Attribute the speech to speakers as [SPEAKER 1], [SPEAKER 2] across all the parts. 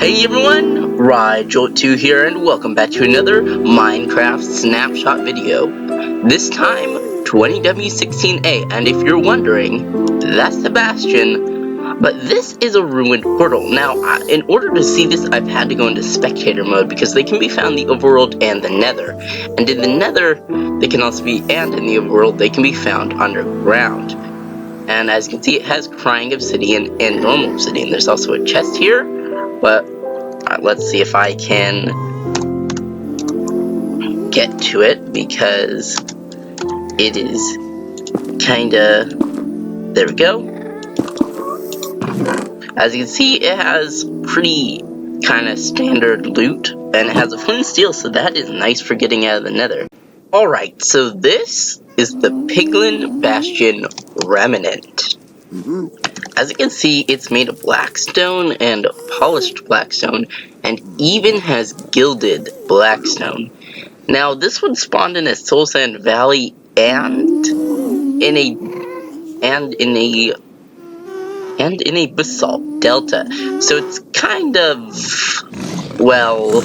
[SPEAKER 1] Hey everyone, Rigel2 here and welcome back to another Minecraft snapshot video. This time, 20W16A, and if you're wondering, that's the Bastion, but this is a ruined portal. Now, in order to see this, I've had to go into spectator mode because they can be found in the overworld and the Nether. And in the Nether, they can also be, and in the overworld, they can be found underground. And as you can see, it has crying obsidian and normal obsidian. There's also a chest here, but let's see if I can get to it, because it is kinda... there we go. As you can see, it has pretty kinda standard loot, and it has a flint steel, so that is nice for getting out of the Nether. Alright, so this is the Piglin Bastion remnant. As you can see, it's made of blackstone and polished blackstone, and even has gilded blackstone. Now, this one spawned in a soul sand valley and in a basalt delta. So it's kind of, well,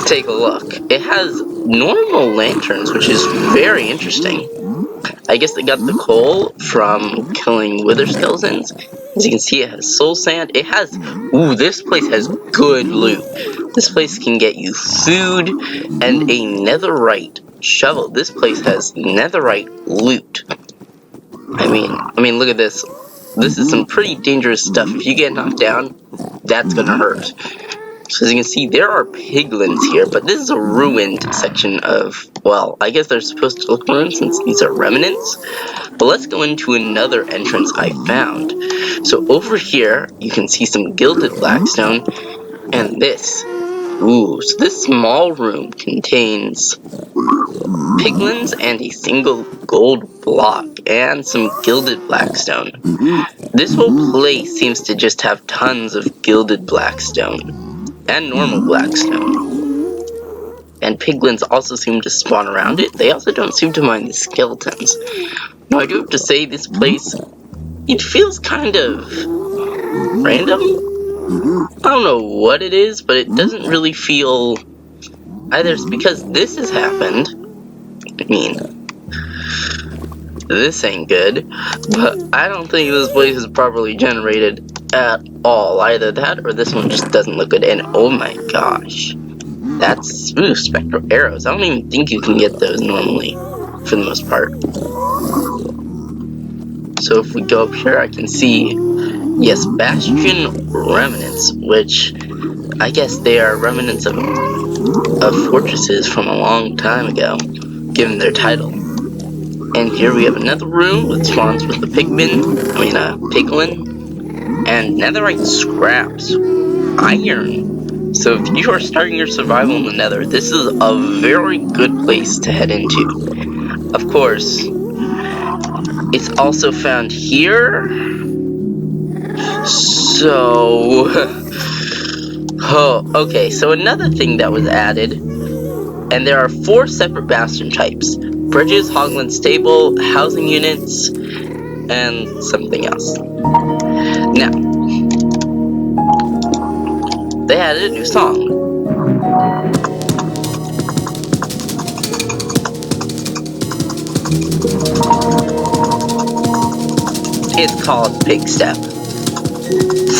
[SPEAKER 1] take a look. It has normal lanterns, which is very interesting. I guess they got the coal from killing wither skeletons. As you can see, it has soul sand. It has... ooh, this place has good loot. This place can get you food and a netherite shovel. This place has netherite loot. I mean, look at this. This is some pretty dangerous stuff. If you get knocked down, that's gonna hurt. So as you can see, there are piglins here, but this is a ruined section of, well, I guess they're supposed to look ruined since these are remnants. But let's go into another entrance I found. So over here, you can see some gilded blackstone, and this. Ooh, so this small room contains piglins and a single gold block, and some gilded blackstone. This whole place seems to just have tons of gilded blackstone. And normal blackstone. And piglins also seem to spawn around it. They also don't seem to mind the skeletons. Now, I do have to say, this place, it feels kind of random. I don't know what it is, but it doesn't really feel... either it's because this has happened. I mean, this ain't good. But I don't think this place is properly generated at all. Either that or this one just doesn't look good. And oh my gosh, that's spectral arrows. I don't even think you can get those normally for the most part. So if we go up here, I can see, yes, Bastion remnants, which I guess they are remnants of fortresses from a long time ago, given their title. And here we have another room with spawns with the piglin, and netherite scraps, iron. So if you are starting your survival in the Nether, this is a very good place to head into. Of course, it's also found here. So, oh, okay. So another thing that was added, and there are 4 separate bastion types: bridges, hogland stable, housing units, and something else. Now, they added a new song. It's called Pig Step.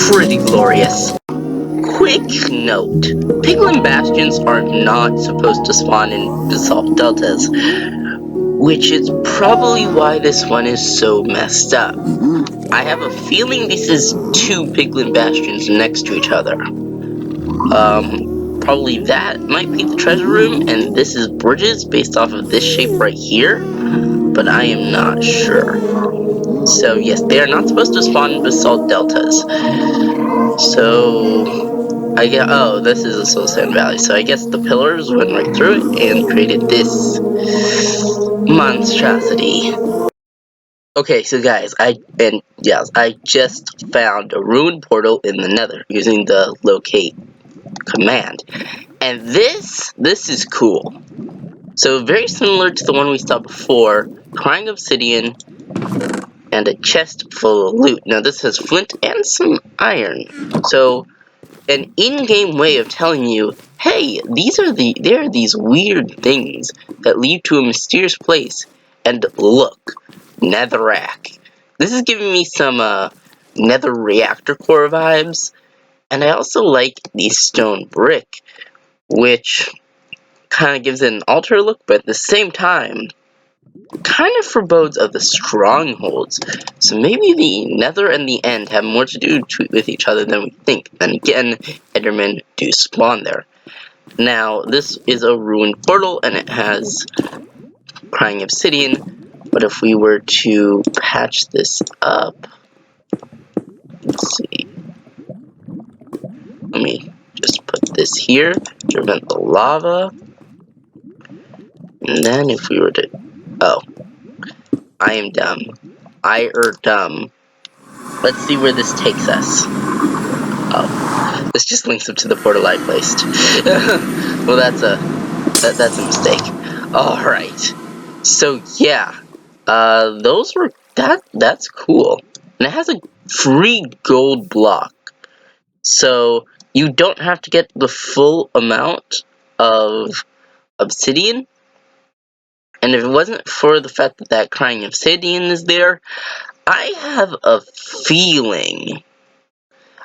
[SPEAKER 1] Pretty glorious. Quick note, Piglin Bastions are not supposed to spawn in basalt deltas, which is probably why this one is so messed up. I have a feeling this is 2 Piglin Bastions next to each other. Probably that might be the treasure room, and this is bridges based off of this shape right here, but I am not sure. So yes, they are not supposed to spawn in basalt deltas. So I guess, oh, this is a soul sand valley, so I guess the pillars went right through it and created this monstrosity. Okay, so guys, I just found a ruined portal in the Nether using the locate command, and this is cool. So very similar to the one we saw before, crying obsidian, and a chest full of loot. Now this has flint and some iron. So an in-game way of telling you, hey, there are these weird things that lead to a mysterious place. And look, netherrack. This is giving me some nether reactor core vibes. And I also like the stone brick, which kind of gives it an altar look, but at the same time, kind of forebodes of the strongholds. So maybe the nether and the end have more to do with each other than we think. Then again, endermen do spawn there. Now, this is a ruined portal, and it has crying obsidian, but if we were to patch this up, let's see, let me just put this here to prevent the lava, and then if we were to, oh, I am dumb. I er dumb. Let's see where this takes us. Oh, this just links up to the portal I placed. Well, that's a mistake. All right. So yeah, that's cool, and it has a free gold block. So you don't have to get the full amount of obsidian. And if it wasn't for the fact that that crying obsidian is there, I have a feeling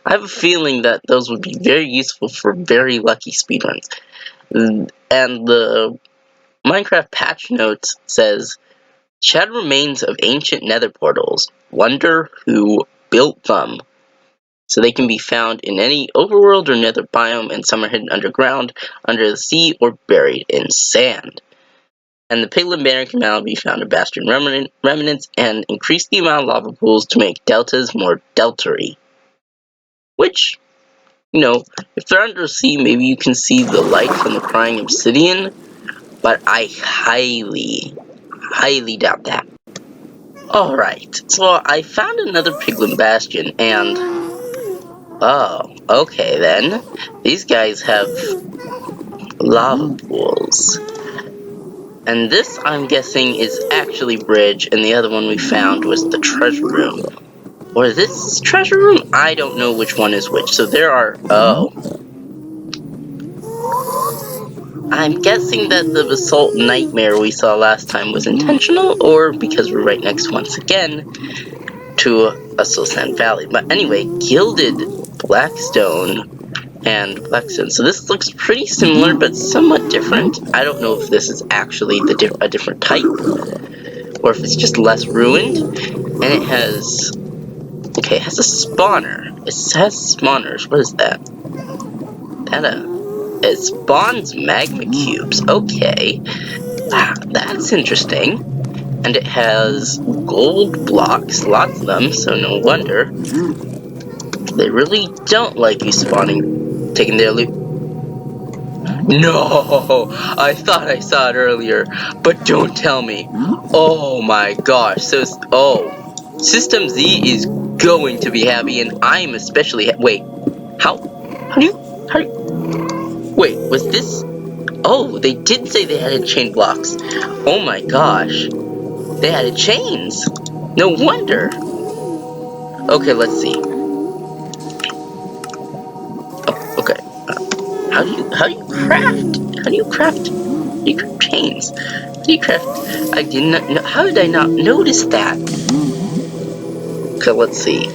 [SPEAKER 1] that those would be very useful for very lucky speedruns. And the Minecraft patch notes says, shattered remains of ancient nether portals. Wonder who built them. So they can be found in any overworld or nether biome, and some are hidden underground, under the sea, or buried in sand. And the Piglin Banner can now be found in Bastion remnants and increase the amount of lava pools to make deltas more deltary. Which, you know, if they're under the sea, maybe you can see the light from the crying obsidian, but I highly doubt that. Alright, so I found another Piglin Bastion, and oh, okay then. These guys have lava pools. And this, I'm guessing, is actually bridge, and the other one we found was the treasure room. Or is this treasure room? I don't know which one is which. So there are, oh. I'm guessing that the basalt nightmare we saw last time was intentional, or because we're right next once again to a soul sand valley. But anyway, gilded blackstone and blackstone. So this looks pretty similar, but somewhat different. I don't know if this is actually a different type, or if it's just less ruined. And it has, okay, it has a spawner. It says spawners. What is that? It spawns magma cubes. Okay, that's interesting. And it has gold blocks, lots of them. So no wonder they really don't like you taking their loot. No, I thought I saw it earlier, but don't tell me. Oh my gosh, System Z is going to be happy, and I'm especially wait, how do you, wait, was this, oh, they did say they added chain blocks. Oh my gosh, they added chains. No wonder. Okay, let's see. Oh, okay. How do you craft chains? How do you craft? I did not know. How did I not notice that? Okay, let's see.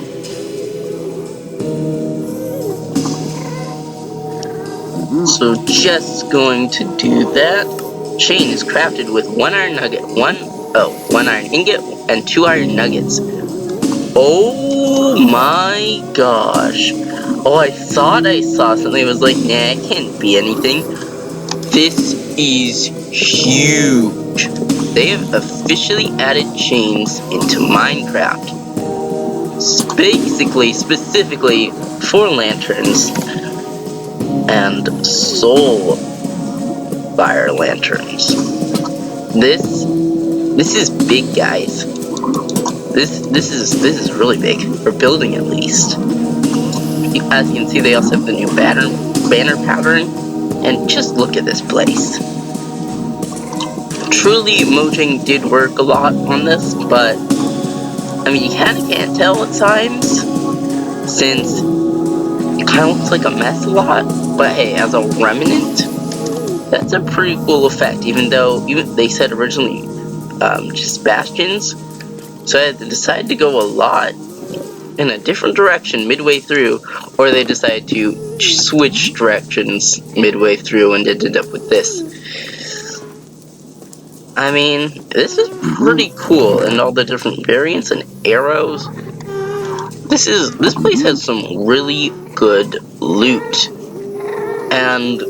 [SPEAKER 1] So just going to do that. Chain is crafted with one iron nugget, one iron ingot, and 2 iron nuggets. Oh my gosh. Oh, I thought I saw something. It was like, nah, it can't be anything. This is huge. They have officially added chains into Minecraft. Basically, specifically for lanterns and soul fire lanterns. This is big, guys. This is really big, for building at least. As you can see, they also have the new banner pattern, and just look at this place. Truly, Mojang did work a lot on this, but I mean, you kinda can't tell at times, since it kinda looks like a mess a lot, but hey, as a remnant, that's a pretty cool effect, even though they said originally just bastions, so I had to decide to go a lot in a different direction midway through, or they decided to switch directions midway through and ended up with this. I mean, this is pretty cool, and all the different variants and arrows. This place has some really good loot, and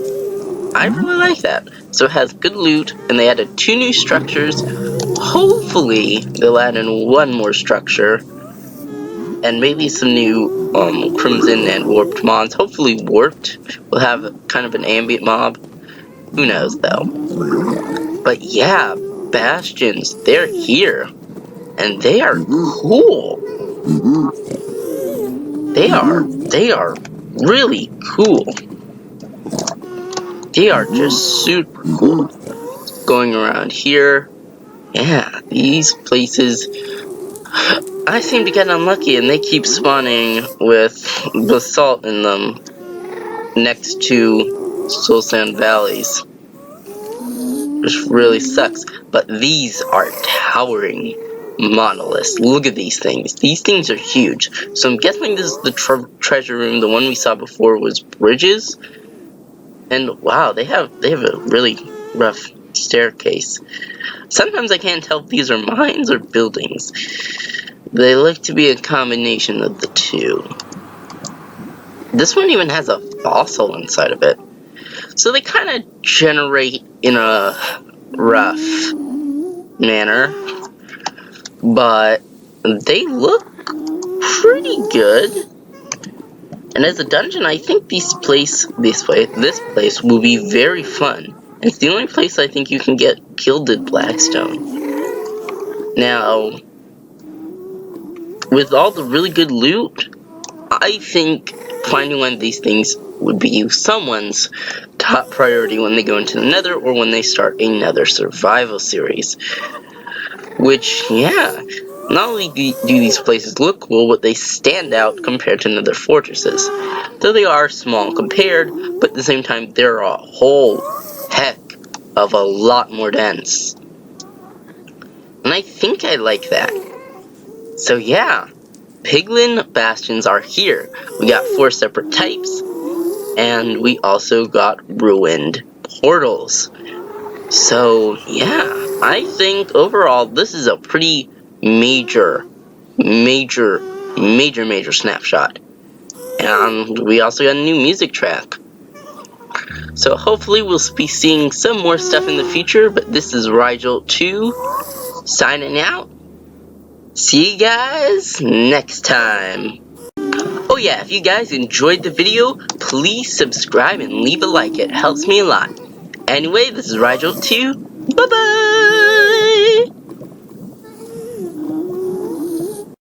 [SPEAKER 1] I really like that. So it has good loot, and they added 2 new structures. Hopefully, they'll add in 1 more structure, and maybe some new Crimson and Warped mobs. Hopefully Warped will have kind of an ambient mob. Who knows, though. But yeah, Bastions, they're here. And they are cool. They are really cool. They are just super cool. Going around here. Yeah, these places, I seem to get unlucky and they keep spawning with basalt in them next to soul sand valleys, which really sucks. But these are towering monoliths. Look at these things. These things are huge. So I'm guessing this is the treasure room. The one we saw before was bridges, and wow, they have a really rough staircase. Sometimes I can't tell if these are mines or buildings. They look to be a combination of the two. This one even has a fossil inside of it. So they kind of generate in a rough manner, but they look pretty good. And as a dungeon, I think this place will be very fun. It's the only place I think you can get gilded blackstone. Now, with all the really good loot, I think finding one of these things would be someone's top priority when they go into the Nether or when they start another survival series. Which, yeah, not only do these places look cool, but they stand out compared to Nether fortresses. Though they are small compared, but at the same time, they're a whole heck of a lot more dense. And I think I like that. So yeah, Piglin Bastions are here. We got 4 separate types, and we also got ruined portals. So yeah, I think overall this is a pretty major snapshot. And we also got a new music track. So hopefully we'll be seeing some more stuff in the future, but this is Rigel2 signing out. See you guys next time. Oh yeah, if you guys enjoyed the video, please subscribe and leave a like. It helps me a lot. Anyway, this is Rigel2. Bye-bye!